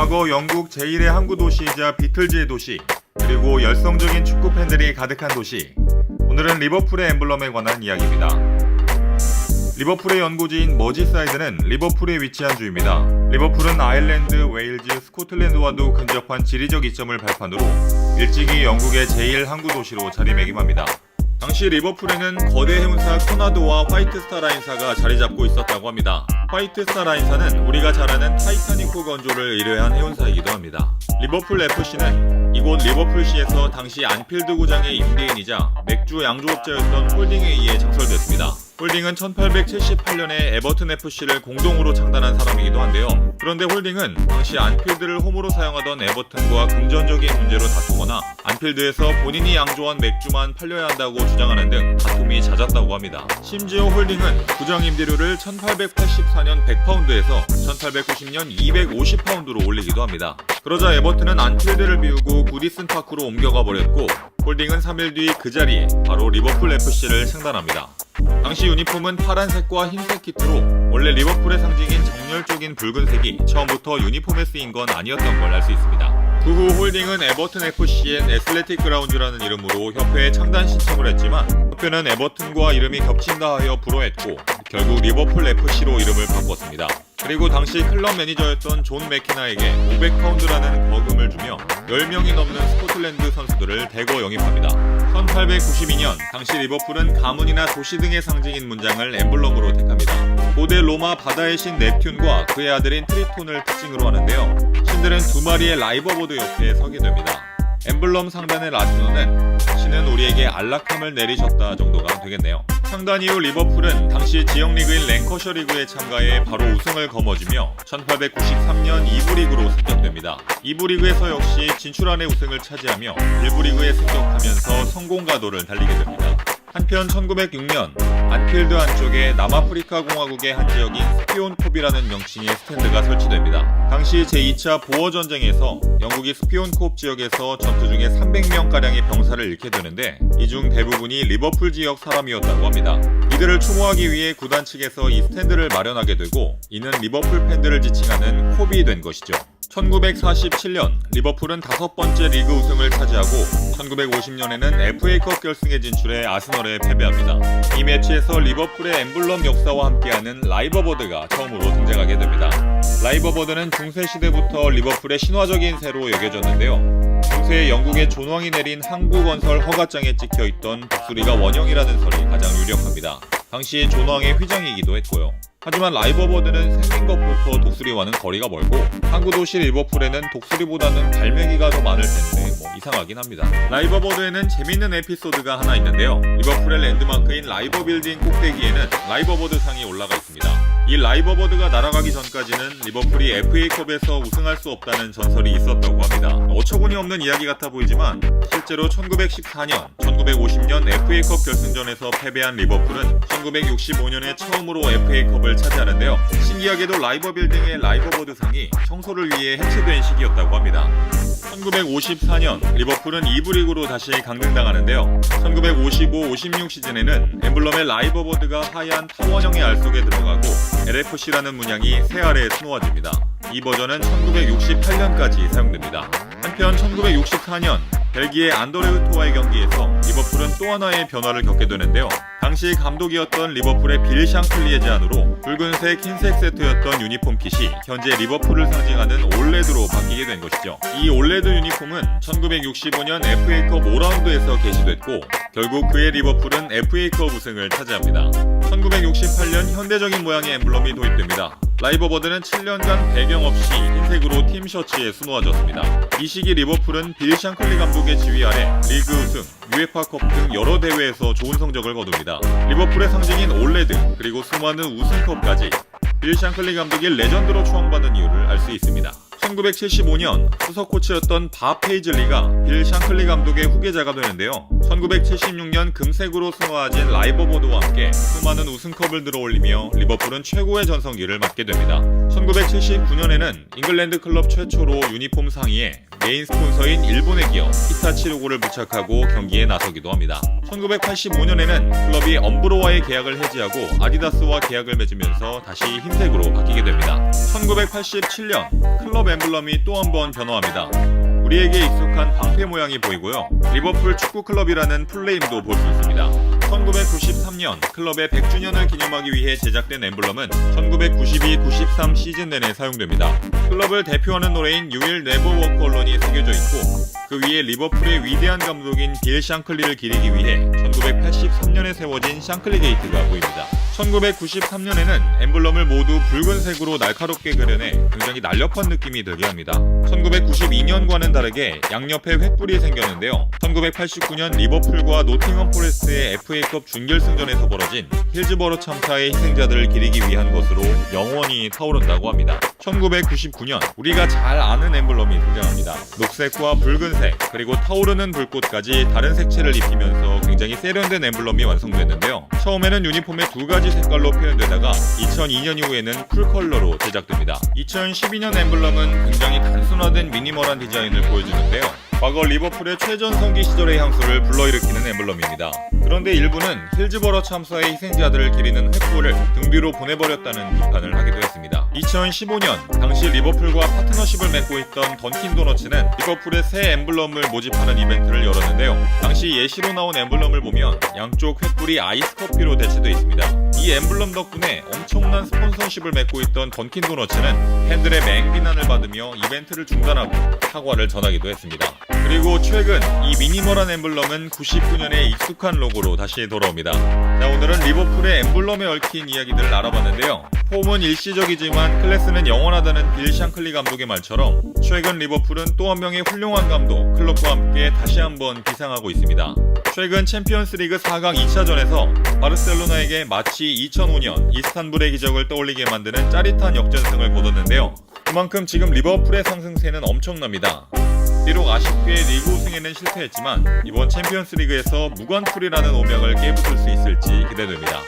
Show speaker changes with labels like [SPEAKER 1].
[SPEAKER 1] 과거 영국 제1의 항구 도시이자 비틀즈의 도시, 그리고 열성적인 축구 팬들이 가득한 도시. 오늘은 리버풀의 엠블럼에 관한 이야기입니다. 리버풀의 연고지인 머지사이드는 리버풀에 위치한 주입니다. 리버풀은 아일랜드, 웨일즈, 스코틀랜드와도 근접한 지리적 이점을 발판으로 일찍이 영국의 제1 항구 도시로 자리매김합니다. 당시 리버풀에는 거대 해운사 커나드와 화이트스타라인사가 자리잡고 있었다고 합니다. 화이트스타라인사는 우리가 잘 아는 타이타닉호 건조를 의뢰한 해운사이기도 합니다. 리버풀 FC는 이곳 리버풀시에서 당시 안필드 구장의 임대인이자 맥주 양조업자였던 홀딩에 의해 창설됐습니다. 홀딩은 1878년에 에버튼 FC를 공동으로 창단한 사람이기도 한데요. 그런데 홀딩은 당시 안필드를 홈으로 사용하던 에버튼과 금전적인 문제로 다투거나 안필드에서 본인이 양조한 맥주만 팔려야 한다고 주장하는 등 다툼이 잦았다고 합니다. 심지어 홀딩은 구장 임대료를 1884년 100파운드에서 1890년 250파운드로 올리기도 합니다. 그러자 에버튼은 안필드를 비우고 구디슨 파크로 옮겨가 버렸고 홀딩은 3일 뒤 그 자리에 바로 리버풀 FC를 창단합니다. 당시 유니폼은 파란색과 흰색 키트로 원래 리버풀의 상징인 정열적인 붉은색이 처음부터 유니폼에 쓰인 건 아니었던 걸 알 수 있습니다. 그 후 홀딩은 에버튼 FC엔 애슬레틱 그라운드라는 이름으로 협회에 창단 신청을 했지만 협회는 에버튼과 이름이 겹친다 하여 불허했고 결국 리버풀 FC로 이름을 바꿨습니다. 그리고 당시 클럽 매니저였던 존 맥키나에게 500파운드라는 거금을 주며 10명이 넘는 스코틀랜드 선수들을 대거 영입합니다. 1892년 당시 리버풀은 가문이나 도시 등의 상징인 문장을 엠블럼으로 택합니다. 고대 로마 바다의 신 넵튠과 그의 아들인 트리톤을 특징으로 하는데요. 신들은 두 마리의 라이버보드 옆에 서게 됩니다. 엠블럼 상단의 라틴어는 신은 우리에게 안락함을 내리셨다 정도가 되겠네요. 창단 이후 리버풀은 당시 지역 리그인 랭커셔 리그에 참가해 바로 우승을 거머쥐며 1893년 2부 리그로 승격됩니다. 2부 리그에서 역시 진출안의 우승을 차지하며 1부 리그에 승격하면서 성공 가도를 달리게 됩니다. 한편 1906년 안필드 안쪽에 남아프리카 공화국의 한 지역인 스피온콥이라는 명칭의 스탠드가 설치됩니다. 당시 제2차 보어전쟁에서 영국이 스피온콥 지역에서 전투 중에 300명가량의 병사를 잃게 되는데 이 중 대부분이 리버풀 지역 사람이었다고 합니다. 이들을 추모하기 위해 구단 측에서 이 스탠드를 마련하게 되고 이는 리버풀 팬들을 지칭하는 콥이 된 것이죠. 1947년 리버풀은 5번째 리그 우승을 차지하고 1950년에는 FA컵 결승에 진출해 아스널에 패배합니다. 이 매치에서 리버풀의 엠블럼 역사와 함께하는 라이버버드가 처음으로 등장하게 됩니다. 라이버버드는 중세시대부터 리버풀의 신화적인 새로 여겨졌는데요. 중세에 영국의 존왕이 내린 항구건설 허가장에 찍혀있던 독수리가 원형이라는 설이 가장 유력합니다. 당시 존왕의 휘장이기도 했고요. 하지만 라이버버드는 생긴 것부터 독수리와는 거리가 멀고 항구도시 리버풀에는 독수리보다는 갈매기가 더 많을 텐데 이상하긴 합니다. 라이버버드에는 재밌는 에피소드가 하나 있는데요. 리버풀의 랜드마크인 라이버 빌딩 꼭대기에는 라이버버드 상이 올라가 있습니다. 이 라이버버드가 날아가기 전까지는 리버풀이 FA컵에서 우승할 수 없다는 전설이 있었다고 합니다. 어처구니 없는 이야기 같아 보이지만 실제로 1914년, 1950년 FA컵 결승전에서 패배한 리버풀은 1965년에 처음으로 FA컵을 차지하는데요. 신기하게도 라이버 빌딩의 라이버버드 상이 청소를 위해 해체된 시기였다고 합니다. 1954년 리버풀은 2부 리그로 다시 강등당하는데요. 1955-56 시즌에는 엠블럼의 라이버버드가 하얀 타원형의 알 속에 들어가고 LFC라는 문양이 새 아래에 수놓아집니다. 이 버전은 1968년까지 사용됩니다. 한편 1964년 벨기에 안더레흐트와의 경기에서 리버풀은 또 하나의 변화를 겪게 되는데요. 당시 감독이었던 리버풀의 빌 샹클리의 제안으로 붉은색, 흰색 세트였던 유니폼 킷이 현재 리버풀을 상징하는 올레드로 바뀌게 된 것이죠. 이 올레드 유니폼은 1965년 FA컵 5라운드에서 게시됐고 결국 그의 리버풀은 FA컵 우승을 차지합니다. 1968년 현대적인 모양의 엠블럼이 도입됩니다. 라이버버드는 7년간 배경 없이 흰색으로 팀 셔츠에 수놓아졌습니다. 이 시기 리버풀은 빌 샹클리 감독의 지휘 아래 리그 우승, UEFA컵 등 여러 대회에서 좋은 성적을 거둡니다. 리버풀의 상징인 올레드 그리고 수많은 우승컵까지 빌 샹클리 감독이 레전드로 추앙받는 이유를 알 수 있습니다. 1975년 수석 코치였던 밥 페이즐리가 빌 샹클리 감독의 후계자가 되는데요. 1976년 금색으로 수놓아진 라이버보드와 함께 수많은 우승컵을 들어올리며 리버풀은 최고의 전성기를 맞게 됩니다. 1979년에는 잉글랜드 클럽 최초로 유니폼 상의에 메인 스폰서인 일본의 기업 히타치 로고를 부착하고 경기에 나서기도 합니다. 1985년에는 클럽이 엄브로와의 계약을 해지하고 아디다스와 계약을 맺으면서 다시 흰색으로 바뀌게 됩니다. 1987년 클럽 엠블럼이 또 한 번 변화합니다. 우리에게 익숙한 방패 모양이 보이고요. 리버풀 축구클럽이라는 풀네임도 볼 수 있습니다. 1993년 클럽의 100주년을 기념하기 위해 제작된 엠블럼은 1992-93 시즌 내내 사용됩니다. 클럽을 대표하는 노래인 You Will Never Walk Alone이 새겨져 있고 그 위에 리버풀의 위대한 감독인 빌 샹클리를 기리기 위해 1983년에 세워진 샹클리 게이트가 보입니다. 1993년에는 엠블럼을 모두 붉은색으로 날카롭게 그려내 굉장히 날렵한 느낌이 들게 합니다. 1992년과는 다르게 양옆에 횃불이 생겼는데요. 1989년 리버풀과 노팅엄 포레스트의 FA컵 준결승전에서 벌어진 힐즈버러 참사의 희생자들을 기리기 위한 것으로 영원히 타오른다고 합니다. 1999년 우리가 잘 아는 엠블럼이 등장합니다. 녹색과 붉은색 그리고 타오르는 불꽃까지 다른 색채를 입히면서 굉장히 세련된 엠블럼이 완성됐는데요. 처음에는 유니폼의 두 가지 색깔로 표현되다가 2002년 이후에는 쿨컬러로 제작됩니다. 2012년 엠블럼은 굉장히 단순화된 미니멀한 디자인을 보여주는데요. 과거 리버풀의 최전성기 시절의 향수를 불러일으키는 엠블럼입니다. 그런데 일부는 힐즈버러 참사의 희생자들을 기리는 횃불을 등 뒤로 보내버렸다는 비판을 하기도 했습니다. 2015년 당시 리버풀과 파트너십을 맺고 있던 던킨 도너츠는 리버풀의 새 엠블럼을 모집하는 이벤트를 열었는데요. 당시 예시로 나온 엠블럼을 보면 양쪽 횃불이 아이스 커피로 대체되어 있습니다. 이 엠블럼 덕분에 엄청난 스폰서십을 맺고 있던 던킨 도너츠는 팬들의 맹비난을 받으며 이벤트를 중단하고 사과를 전하기도 했습니다. 그리고 최근 이 미니멀한 엠블럼은 99년의 익숙한 로고로 다시 돌아옵니다. 자, 오늘은 리버풀의 엠블럼에 얽힌 이야기들을 알아봤는데요. 폼은 일시적이지만 클래스는 영원하다는 빌 샹클리 감독의 말처럼 최근 리버풀은 또 한 명의 훌륭한 감독 클럽과 함께 다시 한번 비상하고 있습니다. 최근 챔피언스리그 4강 2차전에서 바르셀로나에게 마치 2005년 이스탄불의 기적을 떠올리게 만드는 짜릿한 역전승을 거뒀는데요. 그만큼 지금 리버풀의 상승세는 엄청납니다. 비록 아쉽게 리그 우승에는 실패했지만 이번 챔피언스리그에서 무관풀이라는 오명을 깨부술 수 있을지 기대됩니다.